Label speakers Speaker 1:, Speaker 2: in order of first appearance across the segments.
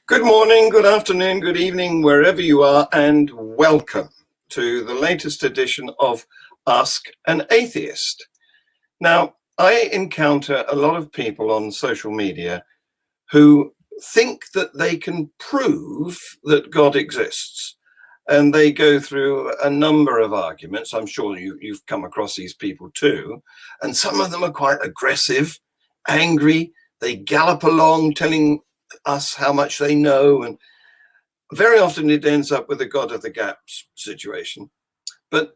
Speaker 1: Good morning, good afternoon, good evening, wherever you are, and welcome to the latest edition of Ask an Atheist. Now, I encounter a lot of people on social media who think that they can prove that God exists. And they go through a number of arguments. I'm sure you've come across these people too. And some of them are quite aggressive, angry. They gallop along telling us how much they know, and very often it ends up with a God of the gaps situation. But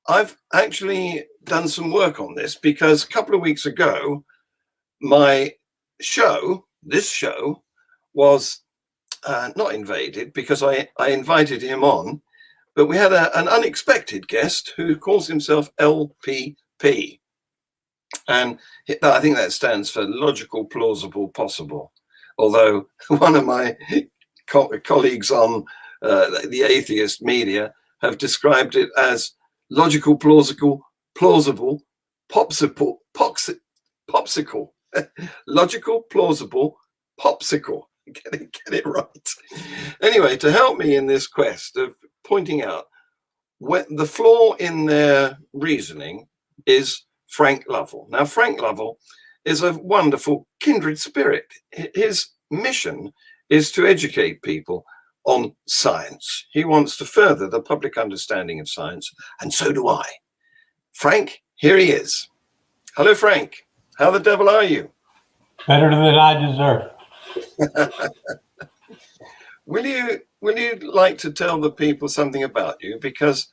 Speaker 1: I've actually done some work on this because a couple of weeks ago, this show was not invaded because I invited him on, but we had an unexpected guest who calls himself LPP. And I think that stands for logical, plausible, possible. Although one of my colleagues on the atheist media have described it as logical, plausible, popsicle. Logical, plausible, popsicle. Get it right. Anyway, to help me in this quest of pointing out the flaw in their reasoning is Frank Lovell. Now, Frank Lovell is a wonderful kindred spirit. His mission is to educate people on science. He wants to further the public understanding of science, and so do I. Frank, here he is. Hello, Frank. How the devil are you?
Speaker 2: Better than I deserve.
Speaker 1: Will you like to tell the people something about you? Because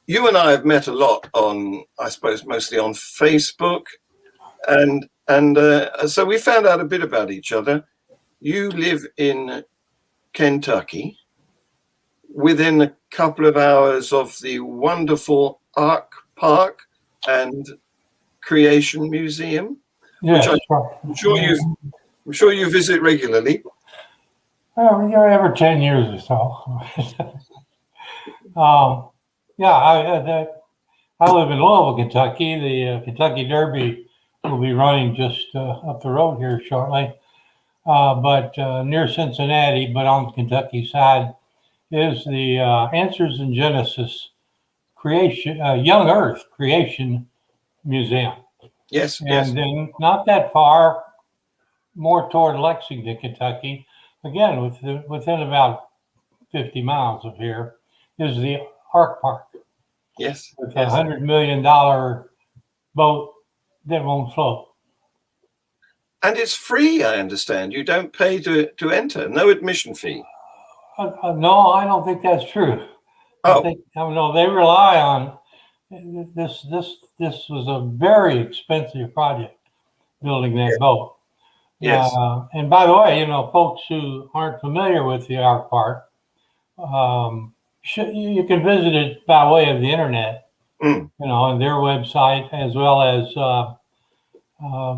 Speaker 1: you and I have met a lot on, I suppose, mostly on Facebook. And so we found out a bit about each other. You live in Kentucky, within a couple of hours of the wonderful Ark Park and Creation Museum,
Speaker 2: Yes,
Speaker 1: which I'm sure you visit regularly.
Speaker 2: Every 10 years or so. I live in Louisville, Kentucky. The Kentucky Derby will be running just up the road here shortly, but near Cincinnati, but on the Kentucky side, is the Answers in Genesis Creation, Young Earth Creation Museum.
Speaker 1: Yes,
Speaker 2: and then not that far, more toward Lexington, Kentucky, again within about 50 miles of here, is the Ark Park.
Speaker 1: Yes,
Speaker 2: with $100 million boat that won't float.
Speaker 1: And it's free, I understand. You don't pay to enter. No admission fee.
Speaker 2: No, I don't think that's true. No, they rely on this. This was a very expensive project, building that boat.
Speaker 1: Yes.
Speaker 2: And by the way, folks who aren't familiar with the Ark Park, you can visit it by way of the internet. On their website, as well as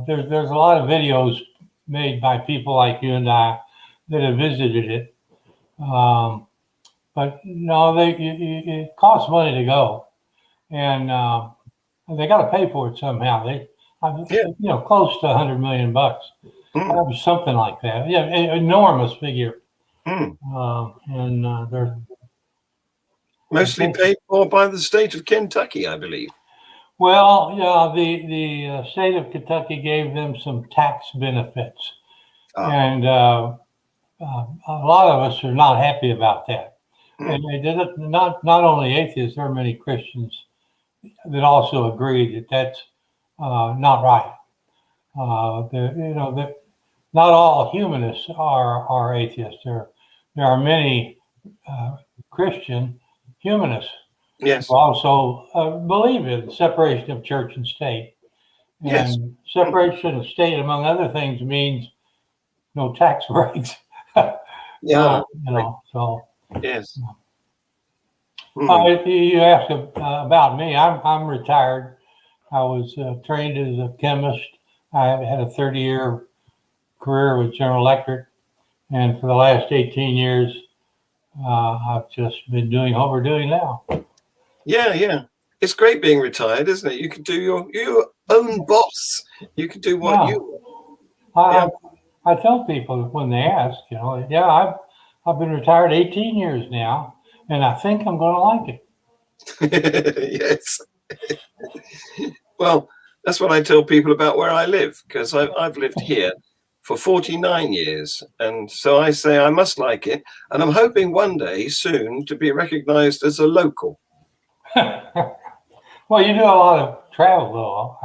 Speaker 2: there's a lot of videos made by people like you and I that have visited it. But no, it costs money to go, and they got to pay for it somehow. Close to $100 million bucks, something like that. Yeah, an enormous figure. And they're
Speaker 1: mostly paid for by the state of Kentucky, I believe.
Speaker 2: Well, yeah, the state of Kentucky gave them some tax benefits, and a lot of us are not happy about that. And they did it. Not only atheists, there are many Christians that also agree that that's not right. That not all humanists are atheists. There are many Christian humanists.
Speaker 1: Yes.
Speaker 2: Who also believe in separation of church and state. And
Speaker 1: yes.
Speaker 2: Separation of state, among other things, means no tax breaks.
Speaker 1: Yeah.
Speaker 2: So.
Speaker 1: Yes.
Speaker 2: You asked about me. I'm retired. I was trained as a chemist. I had a 30-year career with General Electric, and for the last 18 years, I've just been doing what we're doing now.
Speaker 1: Yeah. It's great being retired, isn't it? You can do your own boss. You can do what you want.
Speaker 2: I I tell people when they ask, yeah, I've been retired 18 years now, and I think I'm going to like it.
Speaker 1: Yes. Well, that's what I tell people about where I live, because I've lived here for 49 years. And so I say I must like it. And I'm hoping one day soon to be recognized as a local.
Speaker 2: Well, you do a lot of travel, though.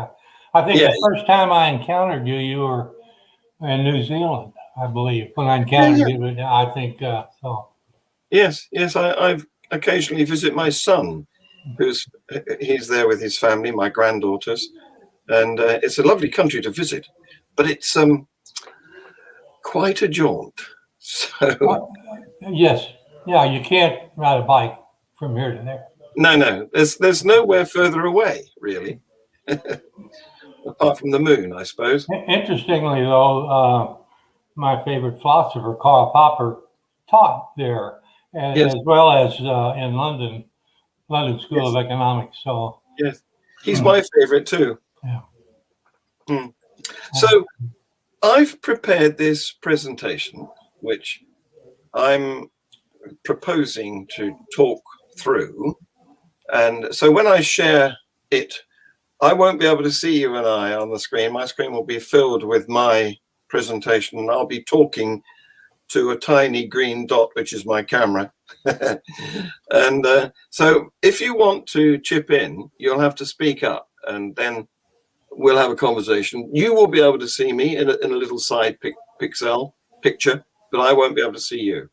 Speaker 2: I think the first time I encountered you, you were in New Zealand, I believe, when I encountered you. But I think so.
Speaker 1: Yes. I've occasionally visit my son, he's there with his family, my granddaughters. And it's a lovely country to visit, but it's quite a jaunt. So
Speaker 2: yes, yeah, you can't ride a bike from here to there.
Speaker 1: No, there's nowhere further away, really, apart from the moon, I suppose.
Speaker 2: Interestingly, though, my favorite philosopher, Karl Popper, taught there, as well as in London School of Economics. So
Speaker 1: yes, he's my favorite too.
Speaker 2: Yeah.
Speaker 1: So I've prepared this presentation, which I'm proposing to talk through. And so when I share it, I won't be able to see you and I on the screen. My screen will be filled with my presentation, and I'll be talking to a tiny green dot, which is my camera. And so if you want to chip in, you'll have to speak up, and then we'll have a conversation. You will be able to see me in a little side picture, but I won't be able to see you.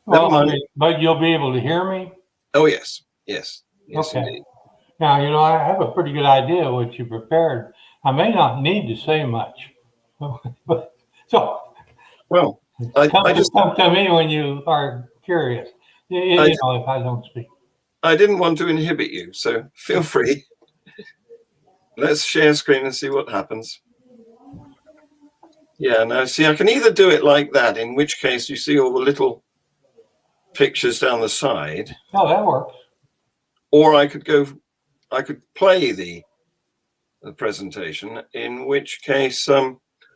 Speaker 2: Well, but you'll be able to hear me?
Speaker 1: Oh, yes. Okay.
Speaker 2: Indeed. Now, I have a pretty good idea of what you prepared. I may not need to say much. So,
Speaker 1: well, I just
Speaker 2: come to me when you are curious, if I don't speak.
Speaker 1: I didn't want to inhibit you, so feel free. Let's share screen and see what happens. Yeah, now see, I can either do it like that, in which case you see all the little pictures down the side.
Speaker 2: Oh, that works.
Speaker 1: Or I could play the presentation, in which case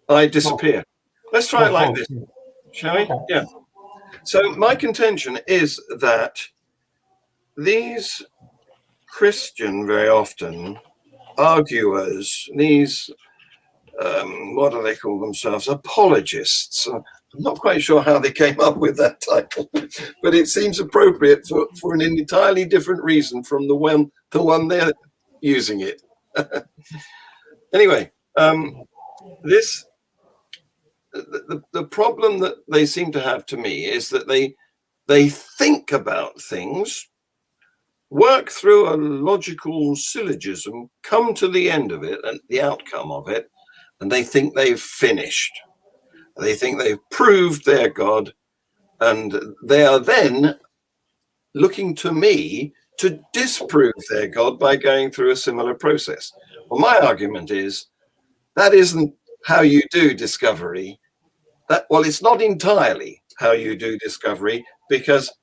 Speaker 1: I disappear. Let's try it like this, shall we? Okay. Yeah. So my contention is that these Christian, very often, arguers, these, what do they call themselves? Apologists. I'm not quite sure how they came up with that title, but it seems appropriate for an entirely different reason from the one they're using it. Anyway, the problem that they seem to have to me is that they think about things, work through a logical syllogism, come to the end of it and the outcome of it, and they think they've finished. They think they've proved their God, and they are then looking to me to disprove their God by going through a similar process. Well, my argument is that isn't how you do discovery. It's not entirely how you do discovery, because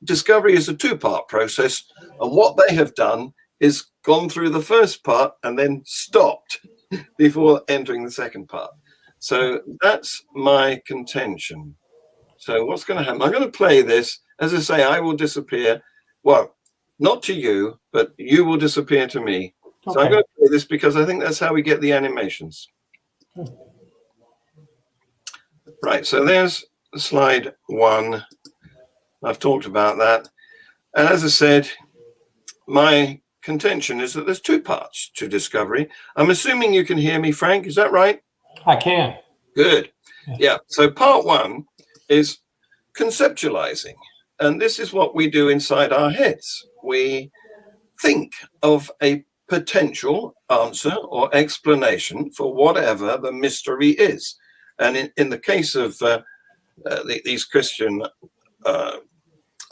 Speaker 1: discovery is a two-part process, and what they have done is gone through the first part and then stopped before entering the second part. So that's my contention. So what's going to happen? I'm going to play this. As I say, I will disappear. Well, not to you, but you will disappear to me. Okay. So I'm going to play this because I think that's how we get the animations. Right, so there's slide 1. I've talked about that. And as I said, my contention is that there's two parts to discovery. I'm assuming you can hear me, Frank. Is that right?
Speaker 2: I can.
Speaker 1: Good. Yeah. So part 1 is conceptualizing. And this is what we do inside our heads. We think of a potential answer or explanation for whatever the mystery is. And in the case of these Christian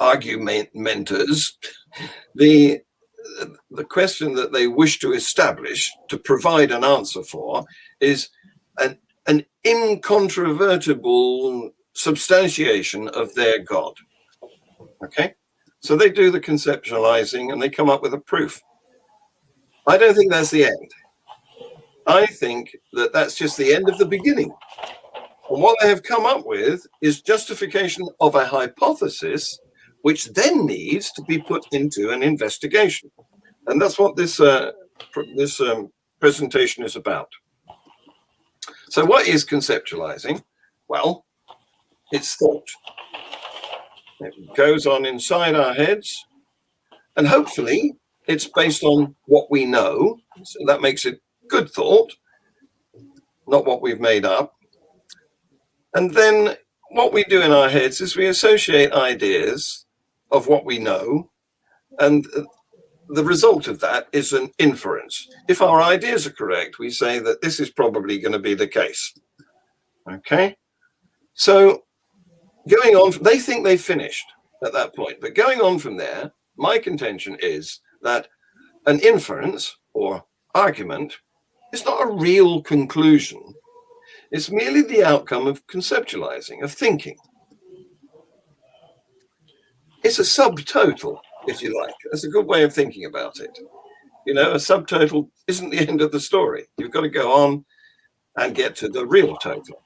Speaker 1: argumenters, the question that they wish to establish, to provide an answer for, is an incontrovertible substantiation of their God. Okay? So they do the conceptualizing and they come up with a proof. I don't think that's the end. I think that that's just the end of the beginning. And what they have come up with is justification of a hypothesis, which then needs to be put into an investigation. And that's what this presentation is about. So what is conceptualizing? Well, it's thought. It goes on inside our heads, and hopefully it's based on what we know. So that makes it good thought, not what we've made up. And then what we do in our heads is we associate ideas of what we know, and the result of that is an inference. If our ideas are correct, we say that this is probably going to be the case. Okay? So going on, they think they've finished at that point. But going on from there, my contention is that an inference or argument is not a real conclusion. It's merely the outcome of conceptualizing, of thinking. It's a subtotal, if you like. That's a good way of thinking about it. You know, a subtotal isn't the end of the story. You've got to go on and get to the real total.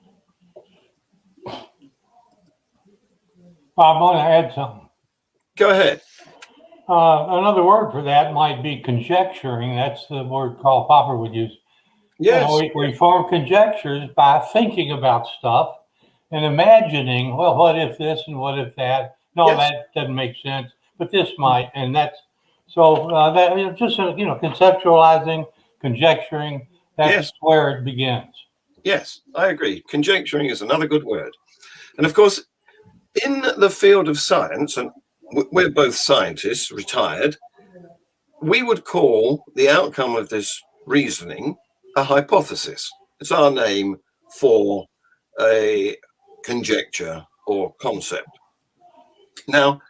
Speaker 2: I want to add something.
Speaker 1: Go ahead.
Speaker 2: Another word for that might be conjecturing. That's the word Karl Popper would use.
Speaker 1: Yes.
Speaker 2: We form conjectures by thinking about stuff and imagining, well, what if this and what if that? No,
Speaker 1: Yes.
Speaker 2: that doesn't make sense, but this might, and that's so that just conceptualizing, conjecturing. That's
Speaker 1: Yes.
Speaker 2: where it begins.
Speaker 1: Yes, I agree. Conjecturing is another good word. And of course, in the field of science, and we're both scientists, retired, we would call the outcome of this reasoning a hypothesis. It's our name for a conjecture or concept. Now,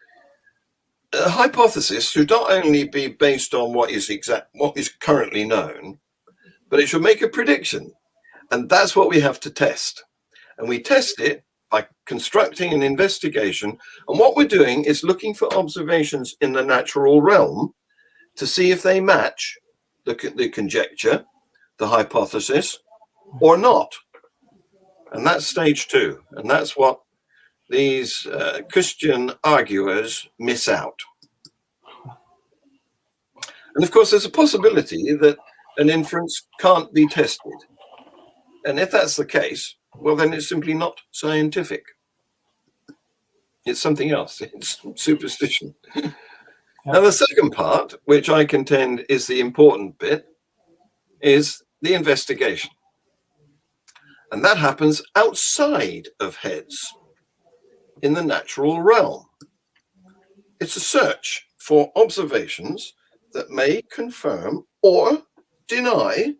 Speaker 1: a hypothesis should not only be based on what is currently known, but it should make a prediction. And that's what we have to test. And we test it by constructing an investigation. And what we're doing is looking for observations in the natural realm to see if they match the conjecture, the hypothesis, or not. And that's stage 2. And that's what these Christian arguers miss out. And of course, there's a possibility that an inference can't be tested. And if that's the case, well, then it's simply not scientific. It's something else. It's superstition. Now, the second part, which I contend is the important bit, is the investigation. And that happens outside of heads, in the natural realm. It's a search for observations that may confirm or deny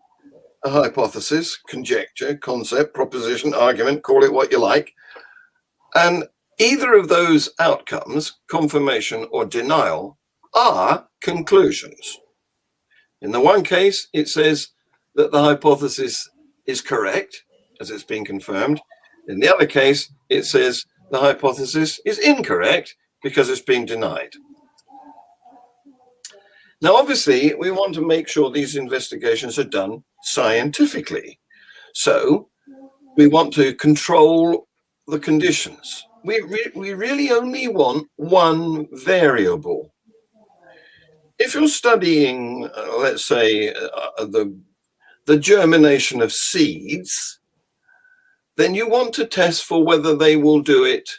Speaker 1: a hypothesis, conjecture, concept, proposition, argument, call it what you like. And either of those outcomes, confirmation or denial, are conclusions. In the one case, it says that the hypothesis is correct, as it's been confirmed. In the other case, it says the hypothesis is incorrect because it's been denied. Now, obviously, we want to make sure these investigations are done scientifically. So we want to control the conditions. We really only want one variable. If you're studying, let's say, the germination of seeds, then you want to test for whether they will do it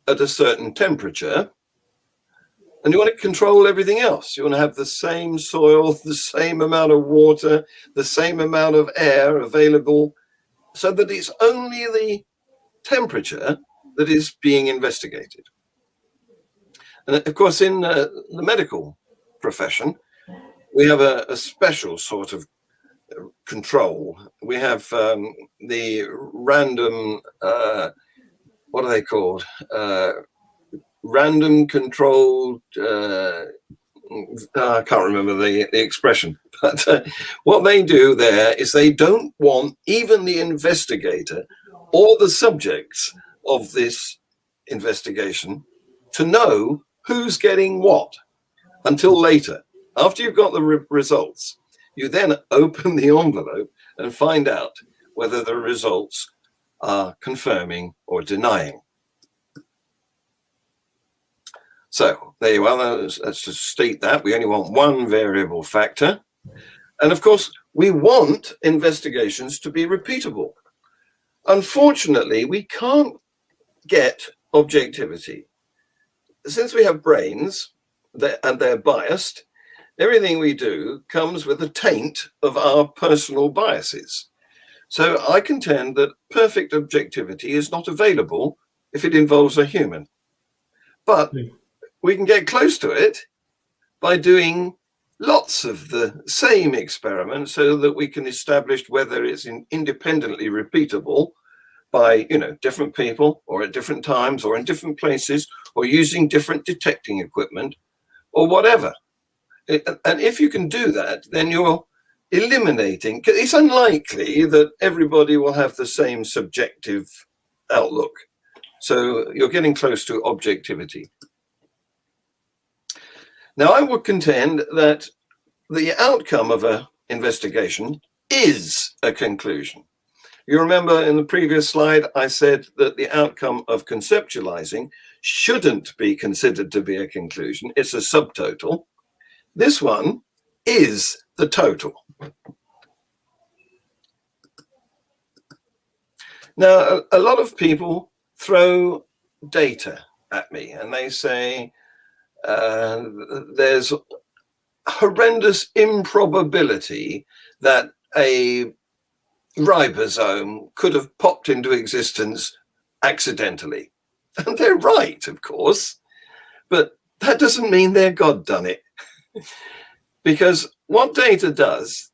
Speaker 1: at a certain temperature. And you want to control everything else. You want to have the same soil, the same amount of water, the same amount of air available, so that it's only the temperature that is being investigated. And of course, in the medical profession, we have a special sort of control. We have the random, what are they called? Random controlled, I can't remember the expression, but what they do there is they don't want even the investigator or the subjects of this investigation to know who's getting what until later. After you've got the results, you then open the envelope and find out whether the results are confirming or denying. So there you are. Let's just state that. We only want one variable factor. And of course, we want investigations to be repeatable. Unfortunately, we can't get objectivity. Since we have brains and they're biased, everything we do comes with a taint of our personal biases. So I contend that perfect objectivity is not available if it involves a human. But we can get close to it by doing lots of the same experiments so that we can establish whether it's independently repeatable by, different people or at different times or in different places or using different detecting equipment or whatever. And if you can do that, then you're eliminating, it's unlikely that everybody will have the same subjective outlook. So you're getting close to objectivity. Now, I would contend that the outcome of an investigation is a conclusion. You remember in the previous slide, I said that the outcome of conceptualizing shouldn't be considered to be a conclusion. It's a subtotal. This one is the total. Now, a lot of people throw data at me and they say there's horrendous improbability that a ribosome could have popped into existence accidentally. And they're right, of course, but that doesn't mean they're God done it. Because what data does,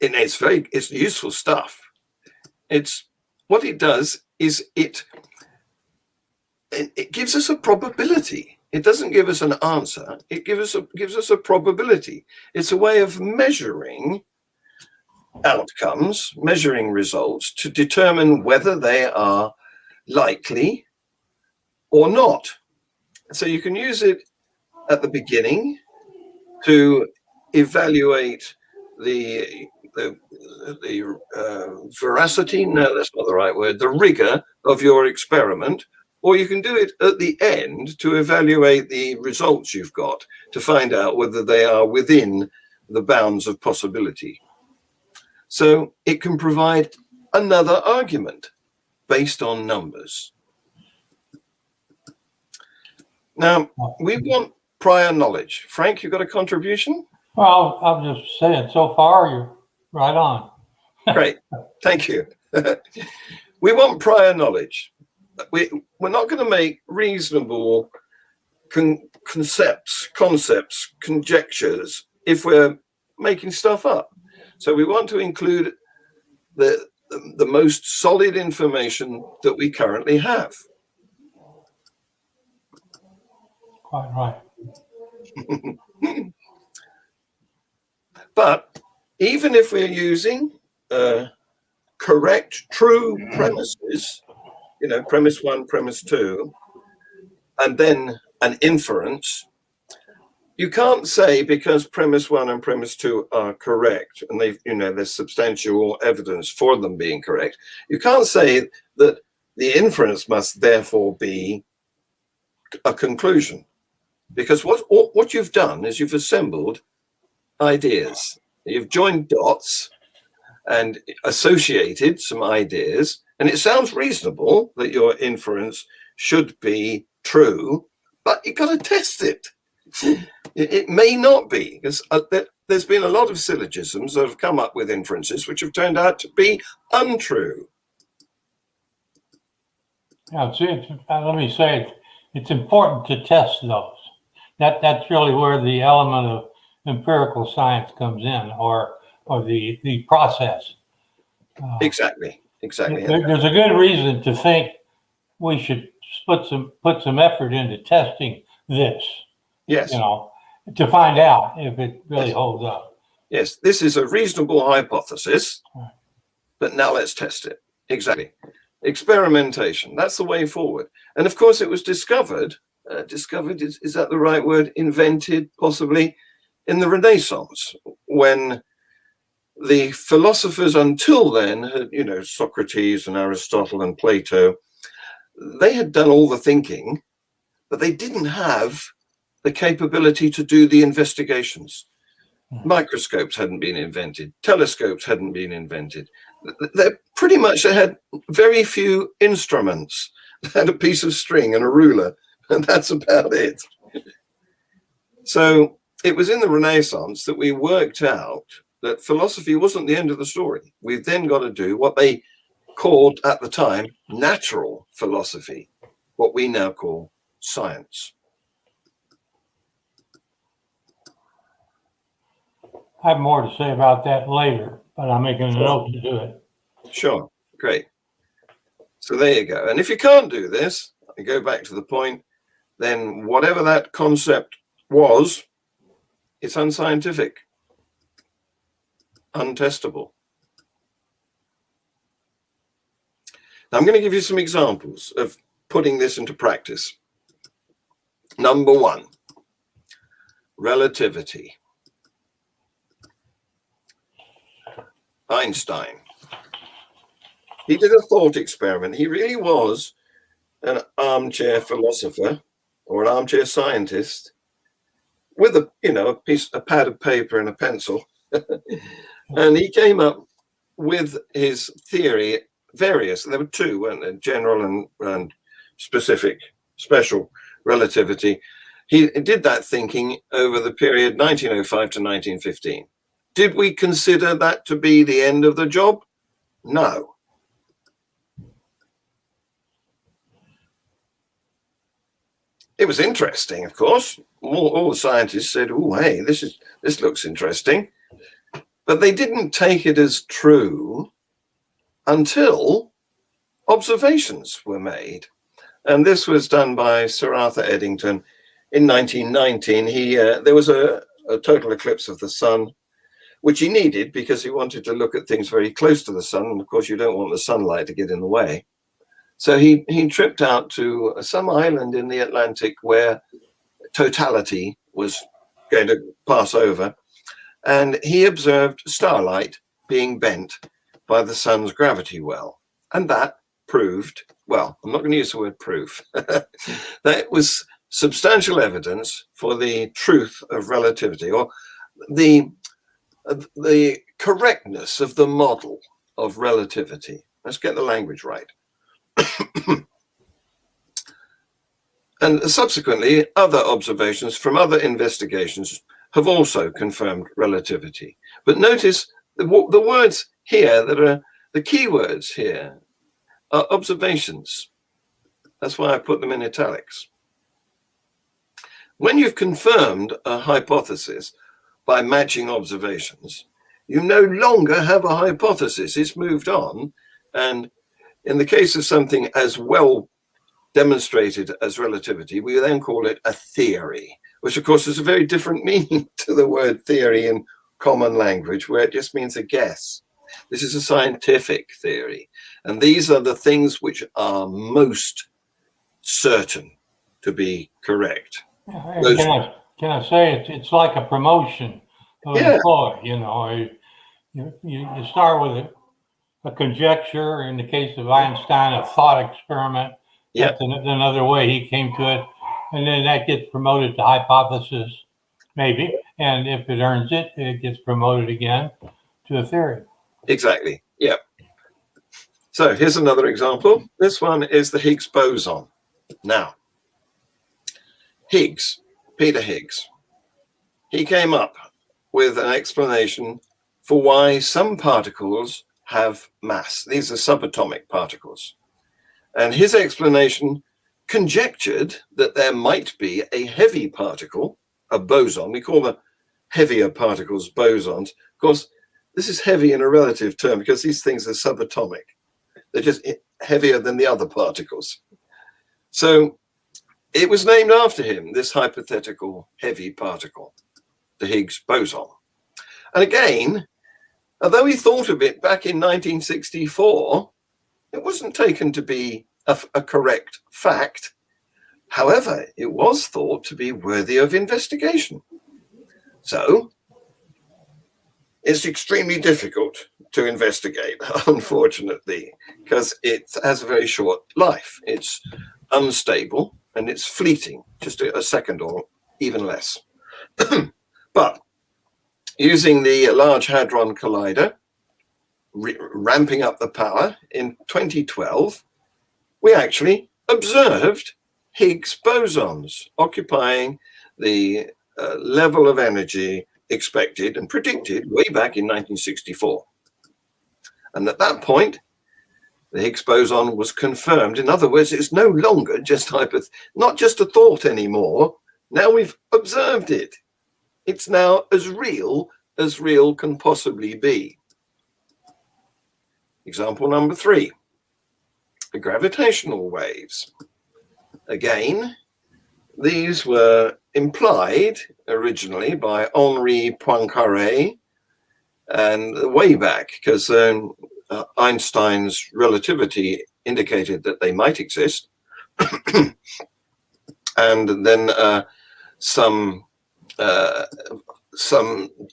Speaker 1: it's useful stuff. What it does is it gives us a probability. It doesn't give us an answer. It gives us a probability. It's a way of measuring outcomes, measuring results to determine whether they are likely or not. So you can use it at the beginning to evaluate the veracity, no, that's not the right word, the rigor of your experiment, or you can do it at the end to evaluate the results you've got to find out whether they are within the bounds of possibility. So it can provide another argument based on numbers. Now, we want prior knowledge. Frank, you got a contribution?
Speaker 2: Well, I'm just saying, so far, you're right on.
Speaker 1: Great. Thank you. We want prior knowledge. We're not going to make reasonable concepts, conjectures, if we're making stuff up. So we want to include the most solid information that we currently have.
Speaker 2: Quite right.
Speaker 1: But even if we're using correct, true premises, premise 1, premise 2, and then an inference, you can't say because premise 1 and premise 2 are correct and there's substantial evidence for them being correct. You can't say that the inference must therefore be a conclusion, because what you've done is you've assembled ideas. You've joined dots and associated some ideas, and it sounds reasonable that your inference should be true, but you've got to test it. It may not be, because there's been a lot of syllogisms that have come up with inferences which have turned out to be untrue.
Speaker 2: Yeah, let me say, it's important to test those. That's really where the element of empirical science comes in, or the process.
Speaker 1: Exactly.
Speaker 2: There's a good reason to think we should put some effort into testing this.
Speaker 1: Yes.
Speaker 2: To find out if it really holds up.
Speaker 1: Yes, this is a reasonable hypothesis, but now let's test it. Exactly. Experimentation, that's the way forward. And of course, it was discovered, is that the right word? Invented, possibly, in the Renaissance, when the philosophers until then, Socrates and Aristotle and Plato, they had done all the thinking, but they didn't have the capability to do the investigations. Microscopes hadn't been invented. Telescopes hadn't been invented. They had very few instruments. They had a piece of string and a ruler, and that's about it. So it was in the Renaissance that we worked out that philosophy wasn't the end of the story. We've then got to do what they called at the time natural philosophy, what we now call science.
Speaker 2: I have more to say about that later, but I'm making a note to do it.
Speaker 1: Sure, great. So there you go. And if you can't do this, and go back to the point, then whatever that concept was, it's unscientific, untestable. Now, I'm going to give you some examples of putting this into practice. Number one, relativity. Einstein. He did a thought experiment. He really was an armchair philosopher or an armchair scientist with a pad of paper and a pencil. And he came up with his theory, various, there were two, weren't there? General and special relativity. He did that thinking over the period 1905 to 1915. Did we consider that to be the end of the job? No. It was interesting, of course. All the scientists said, "Oh, hey, this looks interesting," but they didn't take it as true until observations were made, and this was done by Sir Arthur Eddington in 1919. There was a total eclipse of the sun, which he needed because he wanted to look at things very close to the sun, and of course you don't want the sunlight to get in the way. So he tripped out to some island in the Atlantic where totality was going to pass over, and he observed starlight being bent by the sun's gravity well. And that proved, well, I'm not going to use the word proof, that was substantial evidence for the truth of relativity, or the correctness of the model of relativity. Let's get the language right. And subsequently, other observations from other investigations have also confirmed relativity. But notice the words here that are the key words here are observations. That's why I put them in italics. When you've confirmed a hypothesis by matching observations, you no longer have a hypothesis. It's moved on. And in the case of something as well demonstrated as relativity, we then call it a theory, which of course is a very different meaning to the word theory in common language, where it just means a guess. This is a scientific theory. And these are the things which are most certain to be correct.
Speaker 2: Can I say it's like a promotion of an employee? You start with a conjecture. In the case of Einstein, a thought experiment.
Speaker 1: Yeah.
Speaker 2: That's another way he came to it. And then that gets promoted to hypothesis, maybe. And if it earns it, it gets promoted again to a theory.
Speaker 1: Exactly. Yeah. So here's another example. This one is the Higgs boson. Now, Peter Higgs, he came up with an explanation for why some particles have mass. These are subatomic particles. And his explanation conjectured that there might be a heavy particle, a boson. We call the heavier particles bosons. Of course, this is heavy in a relative term because these things are subatomic. They're just heavier than the other particles. So it was named after him, this hypothetical heavy particle, the Higgs boson. And again, although he thought of it back in 1964, it wasn't taken to be a correct fact. However, it was thought to be worthy of investigation. So It's extremely difficult to investigate, unfortunately, because it has a very short life. It's unstable and it's fleeting, just a second or even less. But using the Large Hadron Collider, ramping up the power in 2012, we actually observed Higgs bosons occupying the level of energy expected and predicted way back in 1964. And at that point, the Higgs boson was confirmed. In other words, it's no longer just not just a thought anymore. Now we've observed it. It's now as real can possibly be. Example number 3, the gravitational waves. Again, these were implied originally by Henri Poincaré, and way back, because Einstein's relativity indicated that they might exist. And then some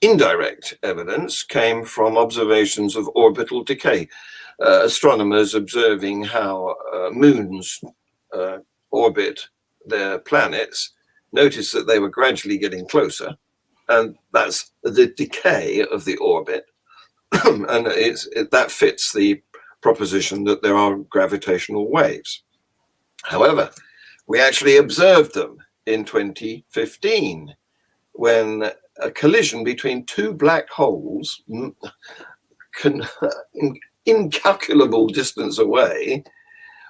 Speaker 1: indirect evidence came from observations of orbital decay. Astronomers observing how moons orbit their planets noticed that they were gradually getting closer, and that's the decay of the orbit. And that fits the proposition that there are gravitational waves. However, we actually observed them in 2015 when a collision between two black holes incalculable distance away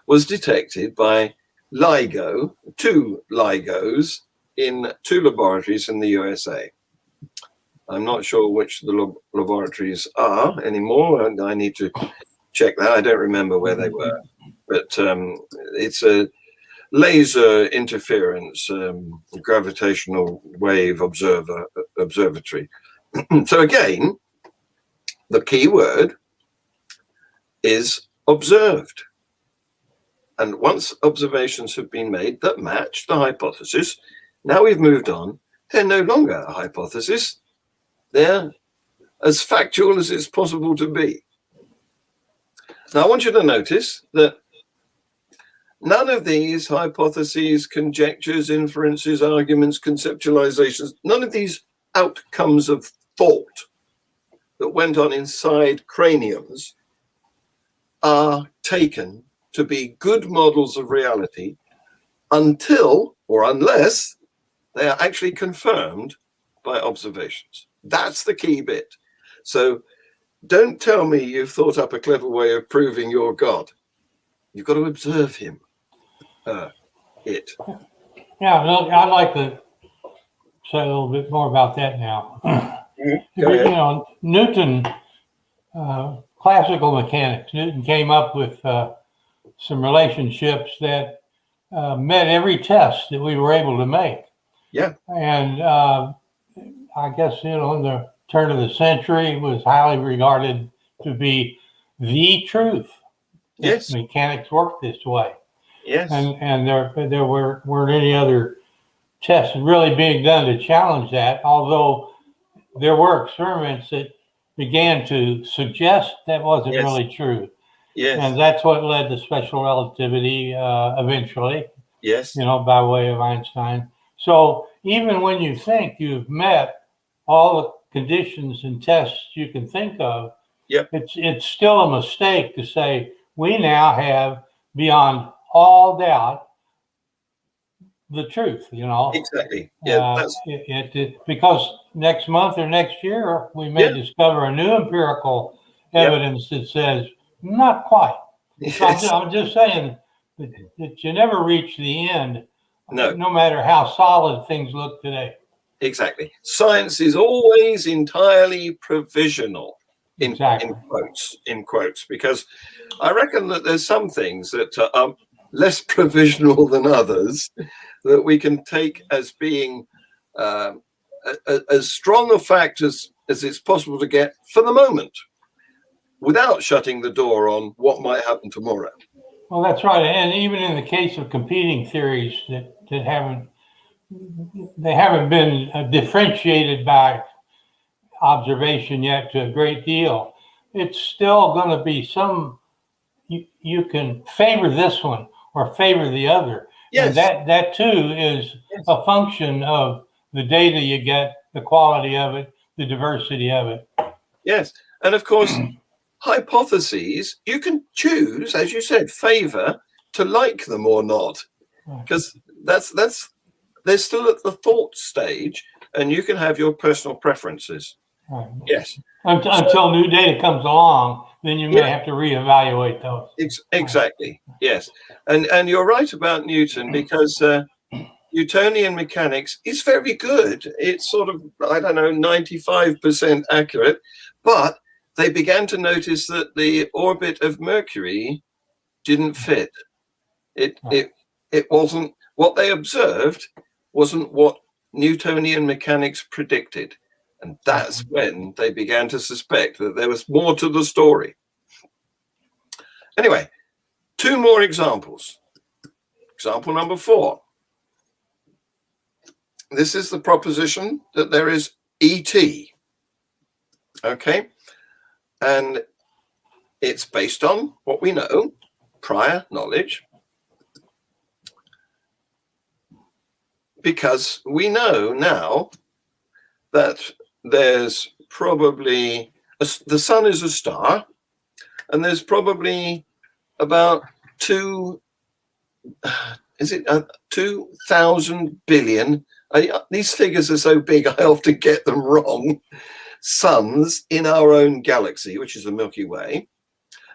Speaker 1: was detected by two LIGOs in 2 laboratories in the USA. I'm not sure which the laboratories are anymore, and I need to check that. I don't remember where they were, but it's a laser interference gravitational wave observatory. So again, the key word is observed. And once observations have been made that match the hypothesis, now we've moved on. They're no longer a hypothesis. They're as factual as it's possible to be. Now, I want you to notice that none of these hypotheses, conjectures, inferences, arguments, conceptualizations, none of these outcomes of thought that went on inside craniums are taken to be good models of reality until or unless they are actually confirmed by observations. That's the key bit. So don't tell me you've thought up a clever way of proving you're God. You've got to observe him. It.
Speaker 2: Yeah, I'd like to say a little bit more about that now. Newton, classical mechanics, Newton came up with some relationships that met every test that we were able to make.
Speaker 1: Yeah.
Speaker 2: And I guess, in the turn of the century, it was highly regarded to be the truth.
Speaker 1: Yes.
Speaker 2: Mechanics work this way.
Speaker 1: Yes.
Speaker 2: And there weren't any other tests really being done to challenge that, although there were experiments that began to suggest that wasn't really true.
Speaker 1: Yes.
Speaker 2: And that's what led to special relativity eventually.
Speaker 1: Yes.
Speaker 2: By way of Einstein. So even when you think you've met all the conditions and tests you can think of, it's still a mistake to say we now have, beyond all doubt, the truth.
Speaker 1: Exactly. Yeah.
Speaker 2: Because next month or next year we may discover a new empirical evidence that says not quite.
Speaker 1: Yes.
Speaker 2: So I'm just saying that you never reach the end.
Speaker 1: No
Speaker 2: matter how solid things look today.
Speaker 1: Exactly. Science is always entirely provisional, in quotes, because I reckon that there's some things that are less provisional than others that we can take as being as strong a fact as it's possible to get for the moment, without shutting the door on what might happen tomorrow.
Speaker 2: Well, that's right. And even in the case of competing theories that haven't been differentiated by observation yet to a great deal, it's still going to be some, you can favor this one or favor the other.
Speaker 1: Yes.
Speaker 2: And that too is a function of the data you get, the quality of it, the diversity of it.
Speaker 1: Yes. And of course, hypotheses, you can choose, as you said, favor to like them or not, because they're still at the thought stage, and you can have your personal preferences.
Speaker 2: Right.
Speaker 1: Yes.
Speaker 2: Until new data comes along, then you may have to reevaluate those.
Speaker 1: Exactly. Yes. And you're right about Newton, because Newtonian mechanics is very good. It's sort of, 95% accurate, but they began to notice that the orbit of Mercury didn't fit. It wasn't what they observed, wasn't what Newtonian mechanics predicted. And that's when they began to suspect that there was more to the story. Anyway, 2 more examples. Example number 4. This is the proposition that there is ET. Okay. And it's based on what we know, prior knowledge. Because we know now that there's probably, the sun is a star, and there's probably about 2,000 billion, these figures are so big I often get them wrong, suns in our own galaxy, which is the Milky Way.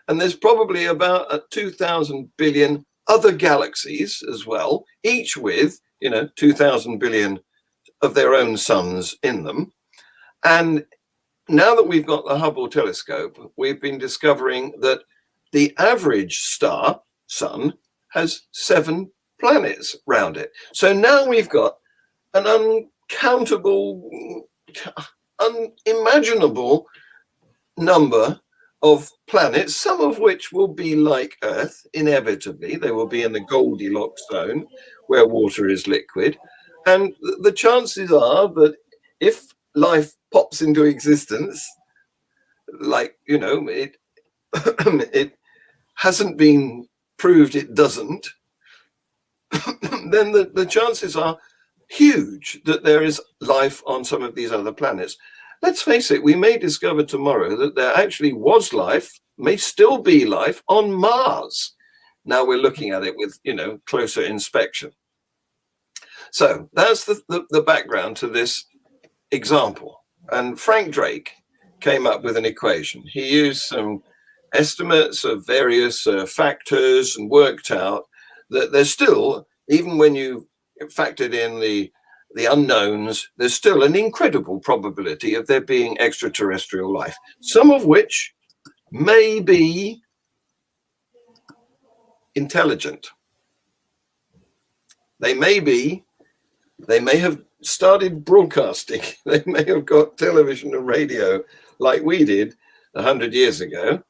Speaker 1: And there's probably about 2,000 billion other galaxies as well, each with 2,000 billion of their own suns in them. And now that we've got the Hubble telescope, we've been discovering that the average sun has 7 planets round it. So now we've got an uncountable, unimaginable number of planets, some of which will be like Earth, inevitably. They will be in the Goldilocks zone where water is liquid. And the chances are that if life pops into existence, like, it it hasn't been proved it doesn't, then the chances are huge that there is life on some of these other planets. Let's face it, we may discover tomorrow that there actually was life, may still be life on Mars. Now we're looking at it with, closer inspection. So that's the background to this example. And Frank Drake came up with an equation. He used some estimates of various factors and worked out that there's still, even when you factored in the unknowns, there's still an incredible probability of there being extraterrestrial life, some of which may be intelligent. They may have started broadcasting. They may have got television and radio like we did 100 years ago.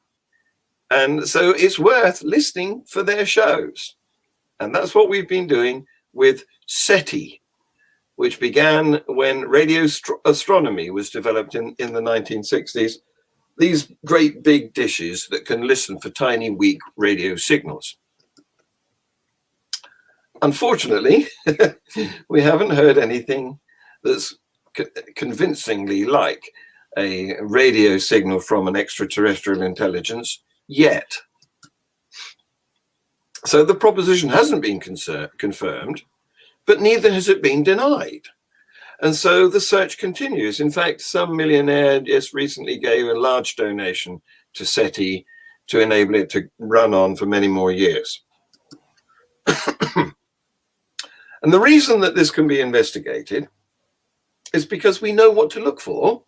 Speaker 1: And so it's worth listening for their shows. And that's what we've been doing with SETI, which began when radio astronomy was developed in the 1960s. These great big dishes that can listen for tiny, weak radio signals. Unfortunately, we haven't heard anything that's convincingly like a radio signal from an extraterrestrial intelligence yet. So the proposition hasn't been confirmed, but neither has it been denied. And so the search continues. In fact, some millionaire just recently gave a large donation to SETI to enable it to run on for many more years. And the reason that this can be investigated is because we know what to look for.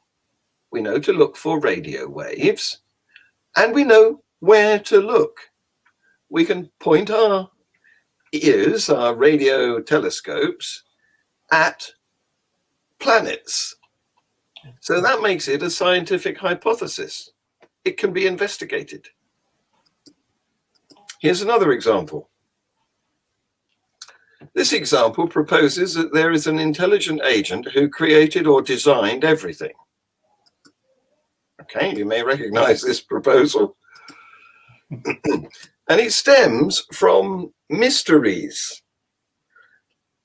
Speaker 1: We know to look for radio waves, and we know where to look. We can point our ears, our radio telescopes, at planets. So that makes it a scientific hypothesis. It can be investigated. Here's another example. This example proposes that there is an intelligent agent who created or designed everything. Okay, you may recognize this proposal. And it stems from mysteries.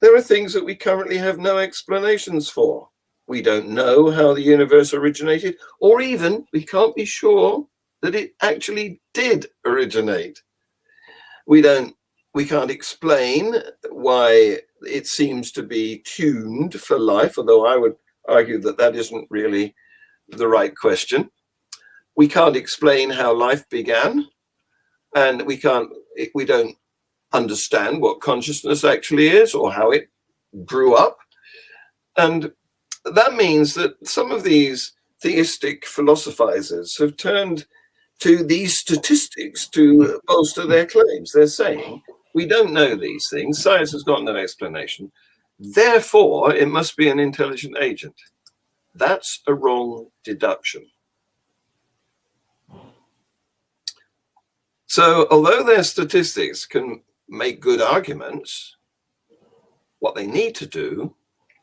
Speaker 1: There are things that we currently have no explanations for. We don't know how the universe originated, or even we can't be sure that it actually did originate. We can't explain why it seems to be tuned for life, although I would argue that that isn't really the right question. We can't explain how life began, and we don't understand what consciousness actually is or how it grew up. And that means that some of these theistic philosophizers have turned to these statistics to bolster their claims. They're saying, we don't know these things, science has got no explanation, therefore it must be an intelligent agent. That's a wrong deduction. So although their statistics can make good arguments, what they need to do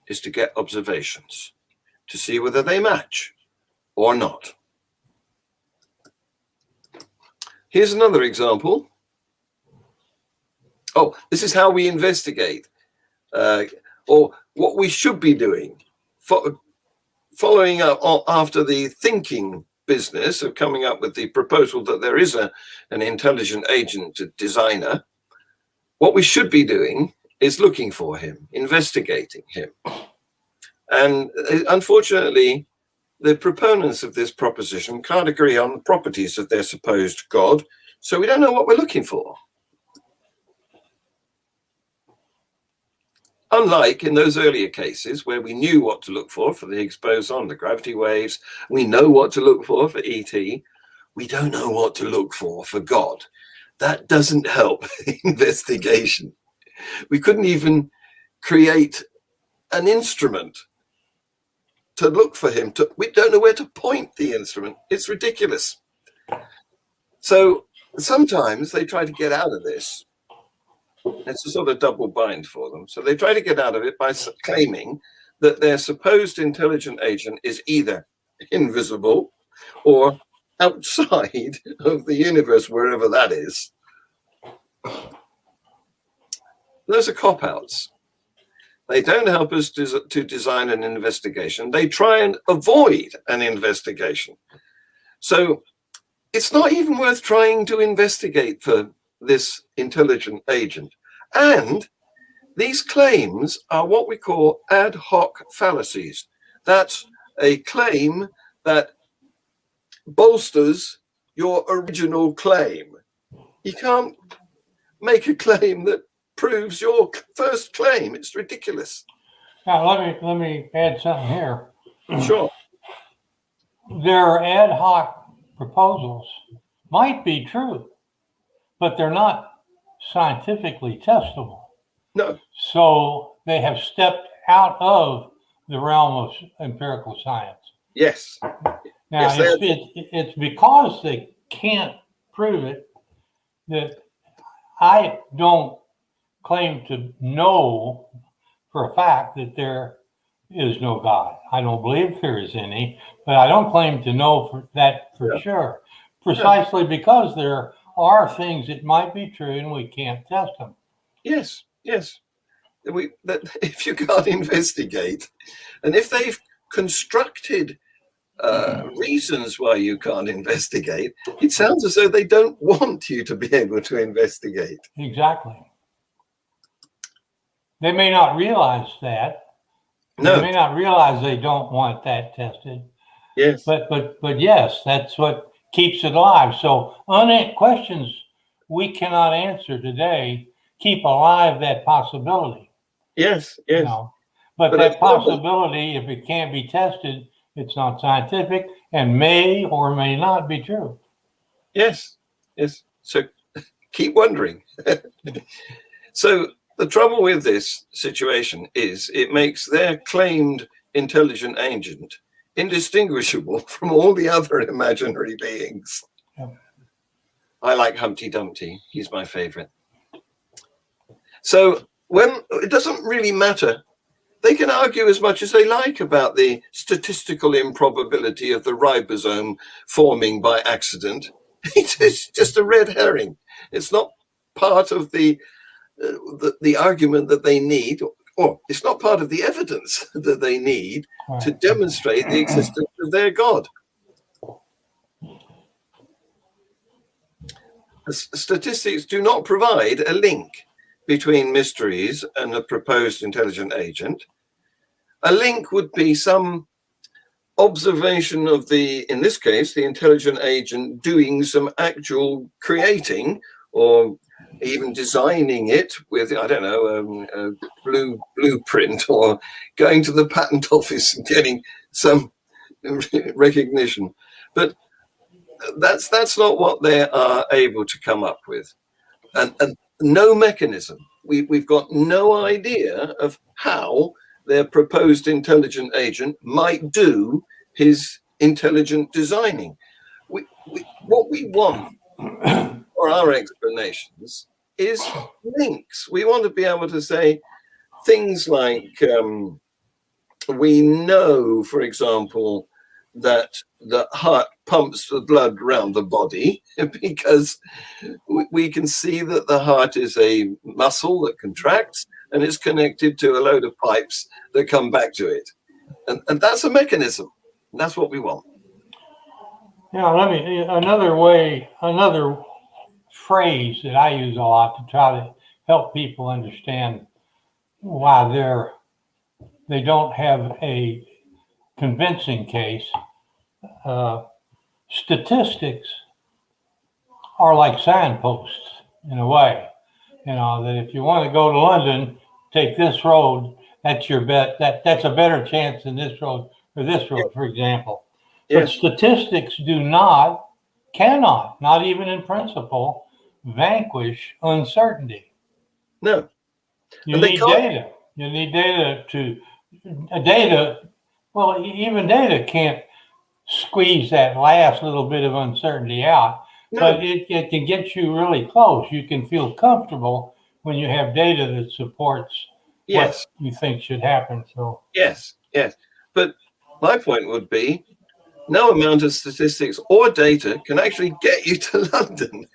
Speaker 1: is to get observations to see whether they match or not. Here's another example. Oh, this is how we investigate, or what we should be doing. Following up after the thinking business of coming up with the proposal that there is an intelligent agent designer, what we should be doing is looking for him, investigating him. And unfortunately, the proponents of this proposition can't agree on the properties of their supposed God, so we don't know what we're looking for. Unlike in those earlier cases where we knew what to look for the Higgs boson, the gravity waves, we know what to look for ET, we don't know what to look for God. That doesn't help investigation. We couldn't even create an instrument to look for him. We don't know where to point the instrument. It's ridiculous. So sometimes they try to get out of this. It's a sort of double bind for them. So they try to get out of it by claiming that their supposed intelligent agent is either invisible or outside of the universe, wherever that is. Those are cop-outs. They don't help us to design an investigation. They try and avoid an investigation. So it's not even worth trying to investigate for this intelligent agent. And these claims are what we call ad hoc fallacies. That's a claim that bolsters your original claim. You can't make a claim that proves your first claim. It's ridiculous.
Speaker 2: Now let me add something here.
Speaker 1: Sure.
Speaker 2: Their ad hoc proposals might be true, but they're not scientifically testable.
Speaker 1: No.
Speaker 2: So they have stepped out of the realm of empirical science.
Speaker 1: Yes.
Speaker 2: Now,
Speaker 1: yes,
Speaker 2: it's because they can't prove it that I don't claim to know for a fact that there is no God. I don't believe there is any, but I don't claim to know for sure. Precisely because there are things that might be true and we can't test them.
Speaker 1: Yes, yes. If you can't investigate, and if they've constructed reasons why you can't investigate, it sounds as though they don't want you to be able to investigate.
Speaker 2: Exactly. They may not realize that.
Speaker 1: No.
Speaker 2: They may not realize they don't want that tested.
Speaker 1: Yes.
Speaker 2: But yes, that's what keeps it alive. So questions we cannot answer today keep alive that possibility.
Speaker 1: Yes, yes.
Speaker 2: You know? But that possibility, if it can't be tested, it's not scientific and may or may not be true.
Speaker 1: Yes, yes. So keep wondering. So the trouble with this situation is it makes their claimed intelligent agent indistinguishable from all the other imaginary beings.
Speaker 2: Yeah.
Speaker 1: I like Humpty Dumpty. He's my favorite. So when it doesn't really matter, They can argue as much as they like about the statistical improbability of the ribosome forming by accident. It's just a red herring. It's not part of the argument that they need, or it's not part of the evidence that they need to demonstrate the existence of their God. Statistics do not provide a link between mysteries and a proposed intelligent agent. A link would be some observation of in this case, the intelligent agent doing some actual creating or even designing it with, I don't know, a blueprint, or going to the patent office and getting some recognition. But that's not what they are able to come up with. And no mechanism. We've got no idea of how their proposed intelligent agent might do his intelligent designing. What we want for our explanations is links. We want to be able to say things like, we know, for example, that the heart pumps the blood around the body because we can see that the heart is a muscle that contracts and is connected to a load of pipes that come back to it. And that's a mechanism. That's what we want.
Speaker 2: Yeah, another phrase that I use a lot to try to help people understand why they don't have a convincing case. Statistics are like signposts in a way. That if you want to go to London, take this road. That's your bet. That's a better chance than this road or this road, for example. But statistics cannot, not even in principle, vanquish uncertainty.
Speaker 1: No.
Speaker 2: You need data. You need data. Well, even data can't squeeze that last little bit of uncertainty out, but it can get you really close. You can feel comfortable when you have data that supports what you think should happen. So
Speaker 1: yes. But my point would be, no amount of statistics or data can actually get you to London.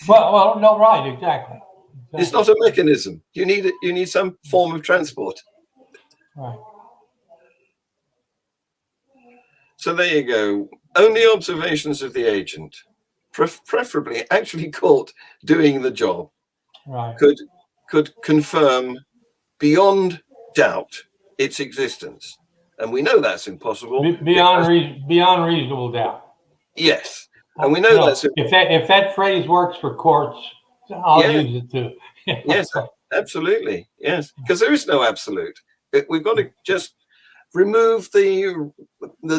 Speaker 2: Well, no, right, exactly.
Speaker 1: It's not a mechanism. You need some form of transport.
Speaker 2: Right.
Speaker 1: So there you go. Only observations of the agent, preferably actually caught doing the job, could confirm beyond doubt its existence. And we know that's impossible.
Speaker 2: Beyond reasonable doubt.
Speaker 1: Yes. And we know that's impossible.
Speaker 2: If that phrase works for courts, I'll use it too.
Speaker 1: Yes, absolutely. Yes. Because there is no absolute. We've got to just remove the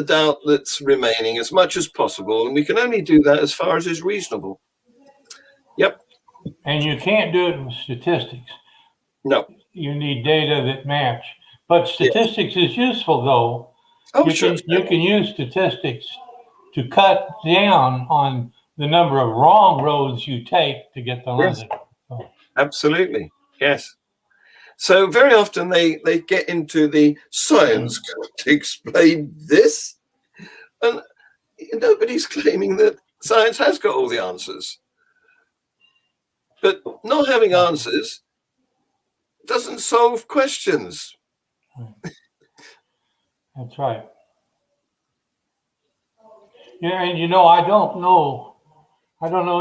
Speaker 1: doubt that's remaining as much as possible. And we can only do that as far as is reasonable. Yep.
Speaker 2: And you can't do it with statistics.
Speaker 1: No.
Speaker 2: You need data that match. But statistics is useful, though. You can use statistics to cut down on the number of wrong roads you take to get to London. So.
Speaker 1: Absolutely. Yes. So very often they get into the science can't explain this. And nobody's claiming that science has got all the answers. But not having answers doesn't solve questions.
Speaker 2: That's right. Yeah, and I don't know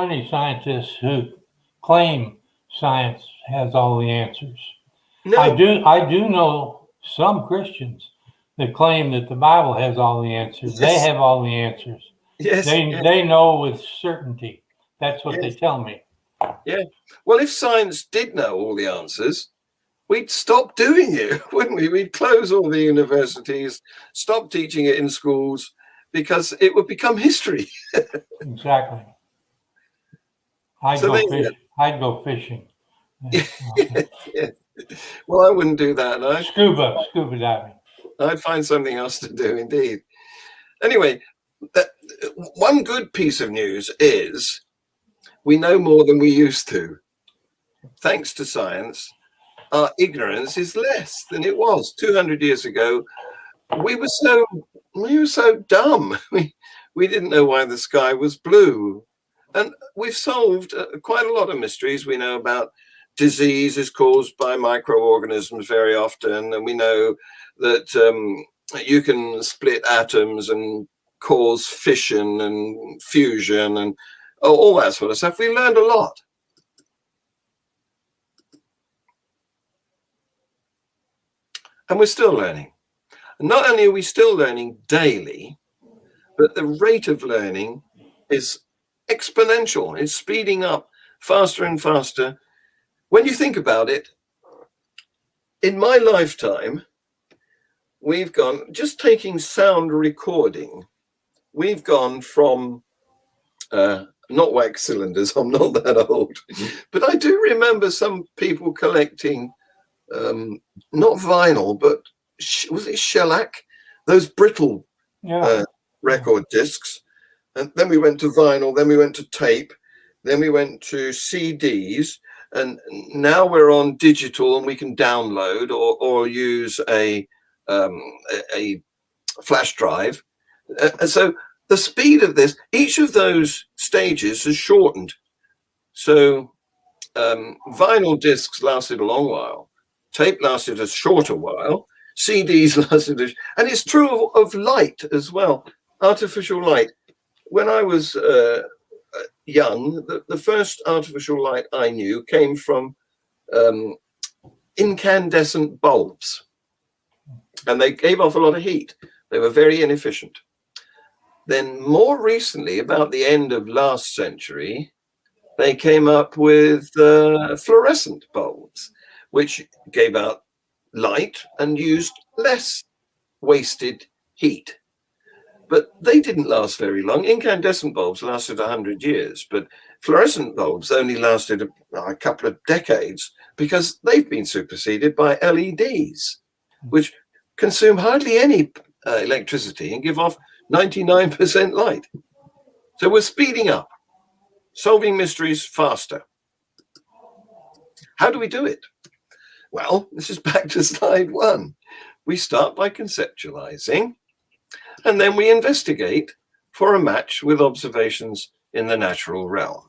Speaker 2: any scientists who claim science has all the answers. No. I do know some Christians that claim that the Bible has all the answers. Yes. They have all the answers.
Speaker 1: Yes.
Speaker 2: They know with certainty. That's what they tell me.
Speaker 1: Yeah. Well, if science did know all the answers, we'd stop doing it, wouldn't we? We'd close all the universities, stop teaching it in schools, because it would become history.
Speaker 2: Exactly. I'd go fishing.
Speaker 1: Yeah. Well, I wouldn't do that. No?
Speaker 2: Scuba diving.
Speaker 1: I'd find something else to do, indeed. Anyway, one good piece of news is we know more than we used to, thanks to science. our ignorance is less than it was 200 years ago. We were so dumb. We didn't know why the sky was blue. And we've solved quite a lot of mysteries. We know about disease is caused by microorganisms very often. And we know that you can split atoms and cause fission and fusion and all that sort of stuff. We learned a lot. And we're still learning. And not only are we still learning daily, but the rate of learning is exponential. It's speeding up faster and faster. When you think about it, in my lifetime, we've gone, just taking sound recording, we've gone from, not wax cylinders, I'm not that old, but I do remember some people collecting, not vinyl, but was it shellac? Those brittle record discs. And then we went to vinyl, then we went to tape, then we went to CDs, and now we're on digital and we can download or use a flash drive. So the speed of this, each of those stages has shortened. So vinyl discs lasted a long while, tape lasted a shorter while, CDs lasted, and it's true of light as well, artificial light. When I was young, the first artificial light I knew came from incandescent bulbs, and they gave off a lot of heat. They were very inefficient. Then more recently, about the end of last century, they came up with fluorescent bulbs, which gave out light and used less wasted heat. But they didn't last very long. Incandescent bulbs lasted 100 years, but fluorescent bulbs only lasted a couple of decades because they've been superseded by LEDs, which consume hardly any electricity and give off 99% light. So we're speeding up, solving mysteries faster. How do we do it? Well, this is back to slide one. We start by conceptualizing, and then we investigate for a match with observations in the natural realm.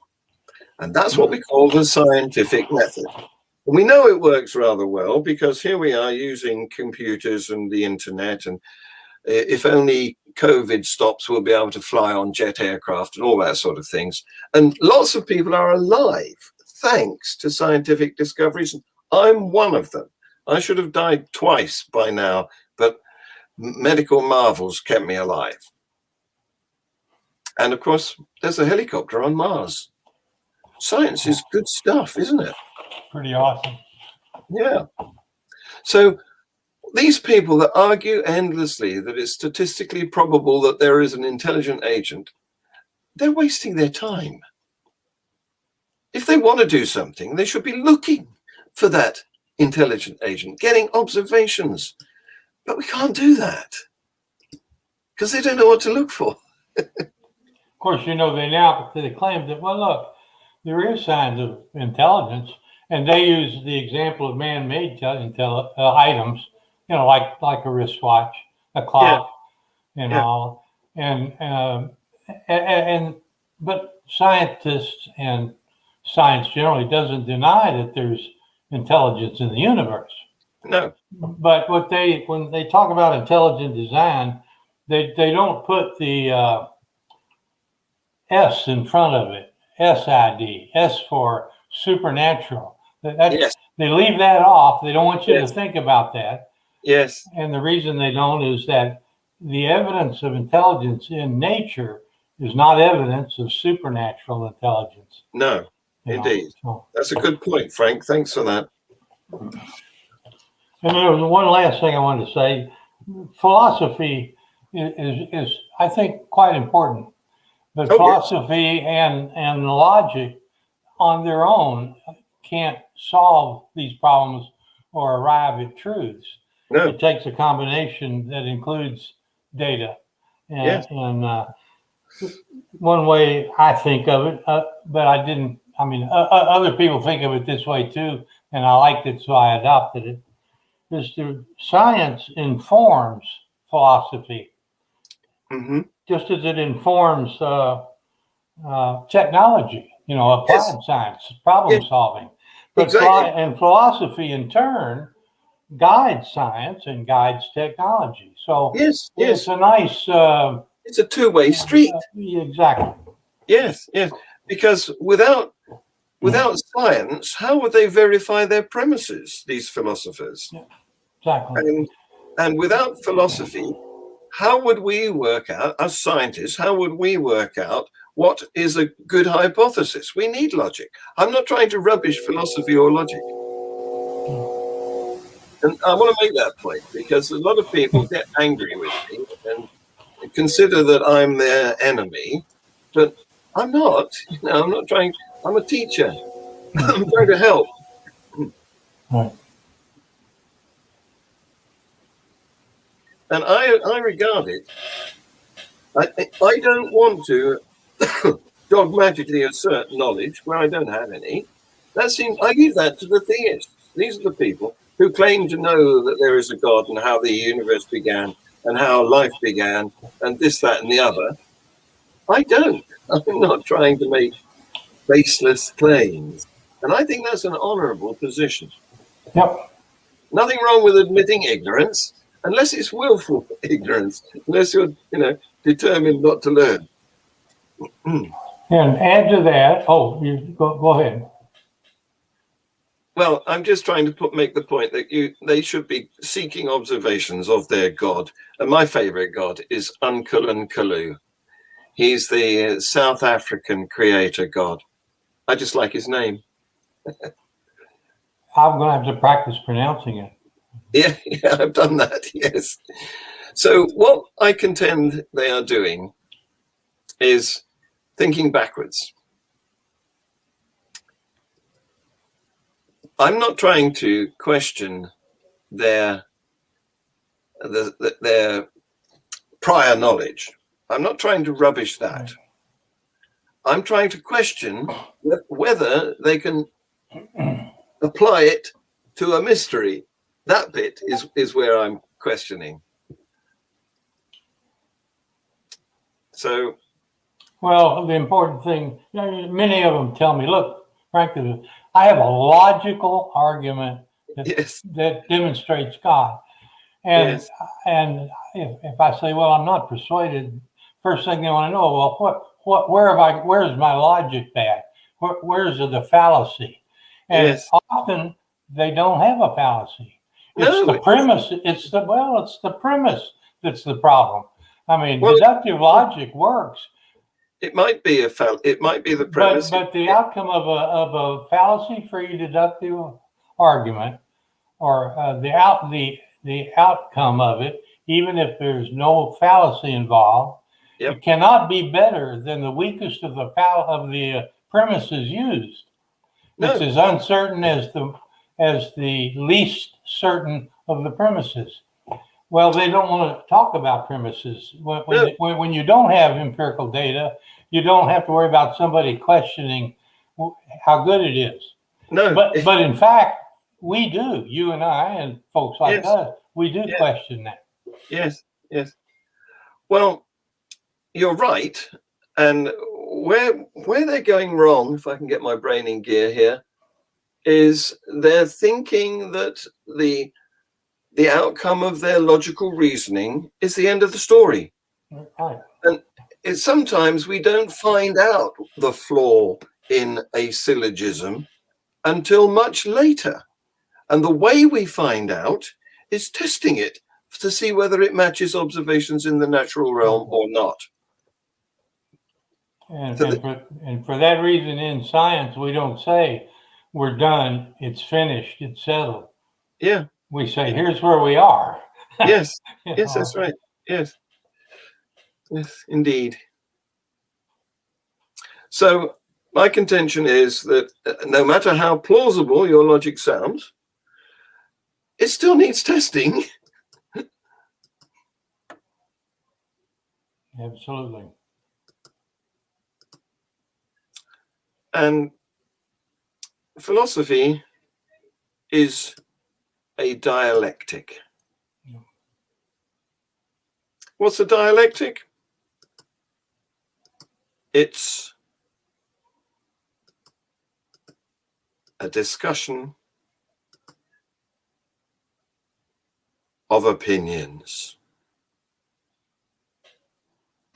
Speaker 1: And that's what we call the scientific method. And we know it works rather well because here we are using computers and the internet, and if only COVID stops, we'll be able to fly on jet aircraft and all that sort of things. And lots of people are alive thanks to scientific discoveries. I'm one of them. I should have died twice by now, but medical marvels kept me alive. And of course, there's a helicopter on Mars. Science is good stuff, isn't it?
Speaker 2: Pretty awesome.
Speaker 1: Yeah. So these people that argue endlessly that it's statistically probable that there is an intelligent agent, they're wasting their time. If they want to do something, they should be looking for that intelligent agent, getting observations. But we can't do that because they don't know what to look for.
Speaker 2: Of course, you know, they claim that, well, look, there is signs of intelligence, and they use the example of man-made items, you know, like a wristwatch, a clock, and all, but scientists and science generally doesn't deny that there's intelligence in the universe.
Speaker 1: No.
Speaker 2: But when they talk about intelligent design, they don't put the S in front of it. SID, S for supernatural.
Speaker 1: Yes.
Speaker 2: They leave that off. They don't want you to think about that.
Speaker 1: Yes.
Speaker 2: And the reason they don't is that the evidence of intelligence in nature is not evidence of supernatural intelligence.
Speaker 1: No, indeed. That's a good point, Frank. Thanks for that.
Speaker 2: And there was one last thing I wanted to say. Philosophy is I think, quite important. But philosophy and logic on their own can't solve these problems or arrive at truths. No. It takes a combination that includes data. And one way I think of it, but other people think of it this way too, and I liked it, so I adopted it, is that science informs philosophy, just as it informs technology, applied science, problem solving. But and philosophy, in turn, guides science and guides technology. So it's a nice...
Speaker 1: it's a two-way street.
Speaker 2: Exactly.
Speaker 1: Yes, because without science, how would they verify their premises, these philosophers?
Speaker 2: Yeah, exactly.
Speaker 1: And without philosophy, how would we work out, as scientists, how would we work out what is a good hypothesis? We need logic. I'm not trying to rubbish philosophy or logic. And I want to make that point because a lot of people get angry with me and consider that I'm their enemy, but I'm not. I'm not trying. I'm a teacher. I'm trying to help.
Speaker 2: Right.
Speaker 1: And I regard it. I don't want to dogmatically assert knowledge where I don't have any. I leave that to the theists. These are the people who claim to know that there is a God and how the universe began and how life began and this, that, and the other. I don't. I'm not trying to make baseless claims. And I think that's an honorable position.
Speaker 2: Yep.
Speaker 1: Nothing wrong with admitting ignorance, unless it's willful ignorance, unless you're, determined not to learn.
Speaker 2: And add to that, you go ahead.
Speaker 1: Well, I'm just trying to make the point that they should be seeking observations of their God. And my favorite God is Untitled. He's the South African creator God. I just like his name.
Speaker 2: I'm going to have to practice pronouncing it.
Speaker 1: Yeah, I've done that, yes. So what I contend they are doing is thinking backwards. I'm not trying to question their prior knowledge. I'm not trying to rubbish that. I'm trying to question whether they can apply it to a mystery. That bit is where I'm questioning. So,
Speaker 2: well, the important thing, many of them tell me, look, frankly, I have a logical argument that demonstrates God. And if I say, well, I'm not persuaded, first thing they want to know, well, where's my logic at? Where's the fallacy? And often they don't have a fallacy. It's the premise. It's the premise that's the problem. I mean, deductive logic works.
Speaker 1: It might be it might be the premise.
Speaker 2: But the outcome of a fallacy-free deductive argument, or the outcome of it, even if there's no fallacy involved, it cannot be better than the weakest of the premises used. It's as uncertain as the least certain of the premises. Well, they don't want to talk about premises. When you don't have empirical data, you don't have to worry about somebody questioning how good it is.
Speaker 1: No,
Speaker 2: but in fact, we do. You and I and folks like us, we do question that.
Speaker 1: Yes. Well, you're right. And where they're going wrong, if I can get my brain in gear here, is they're thinking that the outcome of their logical reasoning is the end of the story.
Speaker 2: Right.
Speaker 1: And sometimes we don't find out the flaw in a syllogism until much later. And the way we find out is testing it to see whether it matches observations in the natural realm or not.
Speaker 2: And for that reason, in science, we don't say we're done, it's finished, it's settled.
Speaker 1: Yeah.
Speaker 2: We say, here's where we are.
Speaker 1: Yes. Yes, that's right. Yes, indeed. So my contention is that no matter how plausible your logic sounds, it still needs testing.
Speaker 2: Absolutely.
Speaker 1: And philosophy is a dialectic. What's a dialectic? It's a discussion of opinions.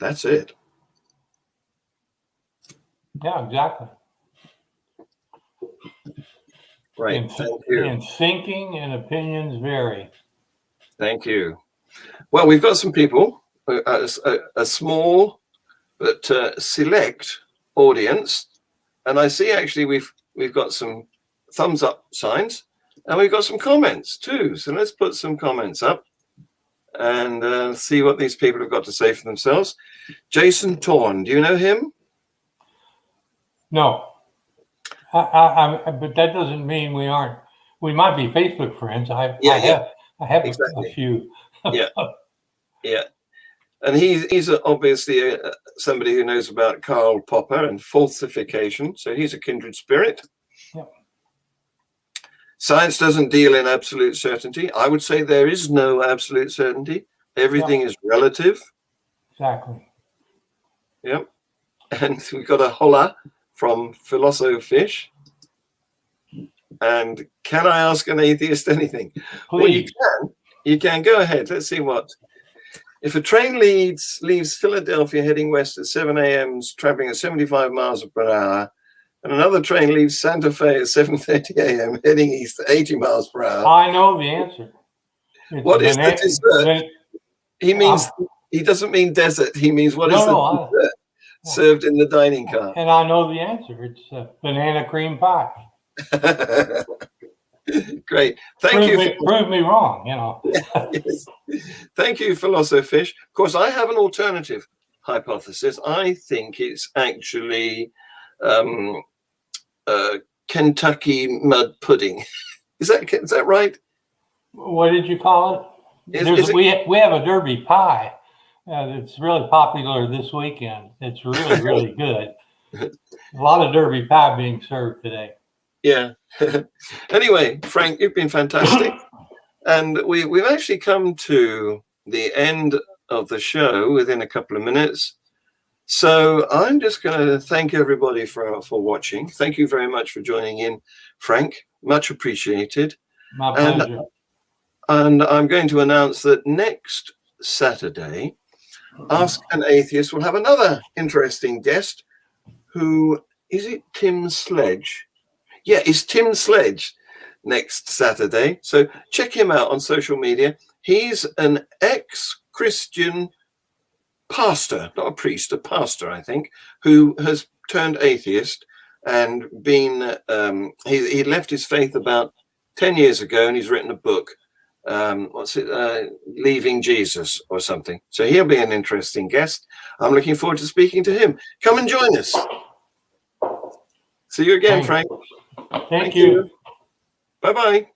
Speaker 1: That's it.
Speaker 2: Yeah, exactly.
Speaker 1: Right. Thank you.
Speaker 2: And thinking and opinions vary.
Speaker 1: Thank you. Well, we've got some people, a small but select audience, and I see actually we've got some thumbs up signs, and we've got some comments too. So let's put some comments up and see what these people have got to say for themselves. Jason Torn, do you know him?
Speaker 2: No, but that doesn't mean we aren't. We might be Facebook friends. I have exactly. A few.
Speaker 1: Yeah, yeah. And he's obviously somebody who knows about Karl Popper and falsification. So he's a kindred spirit.
Speaker 2: Yep.
Speaker 1: Science doesn't deal in absolute certainty. I would say there is no absolute certainty. Everything is relative.
Speaker 2: Exactly.
Speaker 1: Yep. And we've got a holla from Philosophish. And can I ask an atheist anything?
Speaker 2: Please.
Speaker 1: Well, you can. You can. Go ahead. Let's see what. If a train leaves Philadelphia heading west at 7 a.m., traveling at 75 miles per hour, and another train leaves Santa Fe at 7:30 a.m., heading east at 80 miles per hour.
Speaker 2: I know the answer.
Speaker 1: What is the dessert? He means he doesn't mean desert. He means what is the dessert served in the dining car?
Speaker 2: And I know the answer. It's banana cream pie.
Speaker 1: Great.
Speaker 2: Prove me wrong, you know.
Speaker 1: Yes. Thank you, Philosophish. Of course, I have an alternative hypothesis. I think it's actually Kentucky mud pudding. Is that right?
Speaker 2: What did you call it? We have a Derby pie that's really popular this weekend. It's really, really good. A lot of Derby pie being served today.
Speaker 1: Yeah. Anyway, Frank, you've been fantastic. And we've actually come to the end of the show within a couple of minutes. So I'm just going to thank everybody for watching. Thank you very much for joining in, Frank. Much appreciated.
Speaker 2: My pleasure.
Speaker 1: And I'm going to announce that next Saturday, Ask an Atheist will have another interesting guest who, is it Tim Sledge? Yeah, it's Tim Sledge next Saturday. So check him out on social media. He's an ex-Christian pastor, not a priest, a pastor, I think, who has turned atheist and been, he left his faith about 10 years ago, and he's written a book, Leaving Jesus or something. So he'll be an interesting guest. I'm looking forward to speaking to him. Come and join us. See you again, Frank.
Speaker 2: Thank you.
Speaker 1: Bye-bye.